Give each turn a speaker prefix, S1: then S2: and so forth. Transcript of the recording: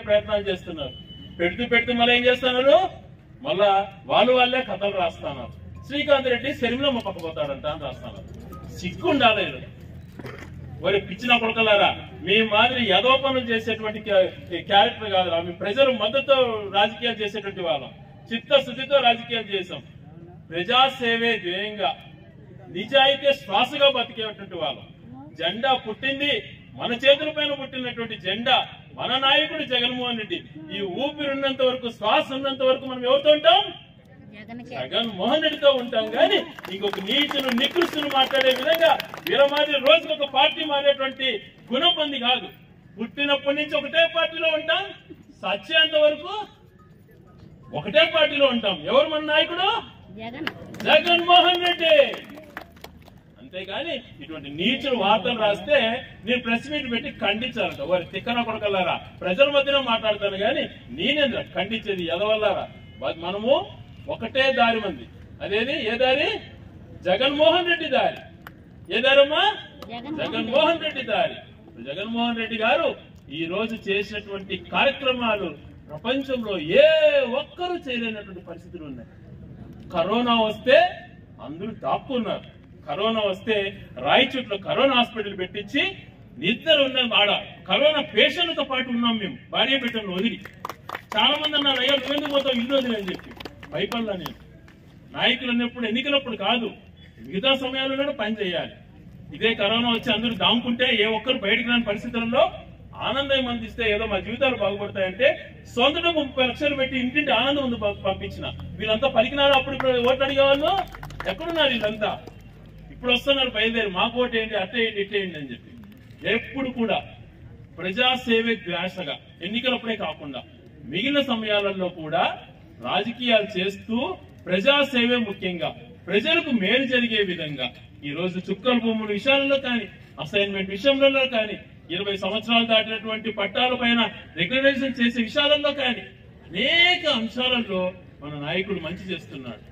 S1: ప్రయత్నాలు చేస్తున్నారు. పెడుతూ మళ్ళీ ఏం చేస్తున్నారు, మళ్ళా వాళ్ళే కథలు రాస్తున్నారు. శ్రీకాంత్ రెడ్డి శరీరంలో పక్కపోతాడంట అని రాస్తున్నారు. సిగ్గు ఉండాలి. మరి పిచ్చిన కొడుకలారా, మీ మాదిరి యదోపనులు చేసేటువంటి క్యారెక్టర్ కాదురా. మీ ప్రజలు మద్దతు రాజకీయాలు చేసేటువంటి వాళ్ళం, చిత్తశుద్ధితో రాజకీయాలు చేసాం. ప్రజాసేవే ధ్యేయంగా నిజాయితీ శ్వాసగా బతికేటువంటి వాళ్ళం. జెండా పుట్టింది మన చేతుల పైన పుట్టినటువంటి జెండా మన నాయకుడు జగన్మోహన్ రెడ్డి. ఈ ఊపిరిన్నంత వరకు, శ్వాస ఉన్నంత వరకు మనం ఎవరితో ఉంటాం? జగన్మోహన్ రెడ్డితో ఉంటాం. కానీ ఇంకొక నీచులు నికృష్టులు మాట్లాడే విధంగా వీరమాదిరి రోజుకొక పార్టీ మారేటువంటి గుణం పొంది కాదు. పుట్టినప్పటి నుంచి ఒకటే పార్టీలో ఉంటాం, సత్యంత వరకు ఒకటే పార్టీలో ఉంటాం. ఎవరు మన నాయకుడు? జగన్మోహన్ రెడ్డి. అంతేగాని ఇటువంటి నీచులు వార్తలు రాస్తే నేను ప్రెస్ మీట్ పెట్టి ఖండించాలంట. వారి తిక్కన కొడకల్లారా, ప్రజల మధ్యలో మాట్లాడతాను కానీ నేనే ఖండించేది ఎదవల్లారా. మనము ఒకటే దారి మంది. అదేది ఏ దారి? జగన్మోహన్ రెడ్డి దారి. ఏ దారమ్మా? జగన్మోహన్ రెడ్డి దారి. జగన్మోహన్ రెడ్డి గారు ఈ రోజు చేసినటువంటి కార్యక్రమాలు ప్రపంచంలో ఏ ఒక్కరూ చేయలేనటువంటి పరిస్థితులు ఉన్నాయి. కరోనా వస్తే అందరూ దాక్కున్నారు. కరోనా వస్తే రాయచోట్ల కరోనా హాస్పిటల్ పెట్టించి నిద్ర ఉన్నాం. ఆడ కరోనా పేషెంట్తో పాటు ఉన్నాం మేము, భార్య బిడ్డలను వదిలి. చాలా మంది అన్నారు, అయ్యా నువ్వెందుకు పోతావు ఇల్లు వదిలి అని చెప్పి. భయపడలా నేను. నాయకులు అన్నప్పుడు ఎన్నికలప్పుడు కాదు, మిగతా సమయాల్లో పని చేయాలి. ఇదే కరోనా వచ్చి అందరూ దాముకుంటే ఏ ఒక్కరు బయటకు రాని పరిస్థితుల్లో ఆనందం అందిస్తే ఏదో మా జీవితాలు బాగుపడతాయంటే సొంత 30 లక్షలు పెట్టి ఇంటింటి ఆనందం ఉంది పంపించిన. వీళ్ళంతా పలికినారు. అప్పుడు ఓట్లు అడిగేవాళ్ళు ఎక్కడున్నారు? వీళ్ళంతా ఇప్పుడు వస్తున్నారు బయలుదేరి, మాకు ఓటు ఏంటి, అట్టేయండి ఇట్టేయండి అని చెప్పి. ఎప్పుడు కూడా ప్రజాసేవే ధ్యాసగా, ఎన్నికలప్పుడే కాకుండా మిగిలిన సమయాలలో కూడా రాజకీయాలు చేస్తూ ప్రజాసేవే ముఖ్యంగా ప్రజలకు మేలు జరిగే విధంగా ఈ రోజు చుక్కల భూముల విషయాలలో కానీ, అసైన్మెంట్ విషయంలో కానీ, 20 సంవత్సరాలు దాటినటువంటి పట్టాల పైన రెగ్యులరైజేషన్ చేసే విషయాలలో కానీ అనేక అంశాలలో మన నాయకుడు మంచి చేస్తున్నాడు.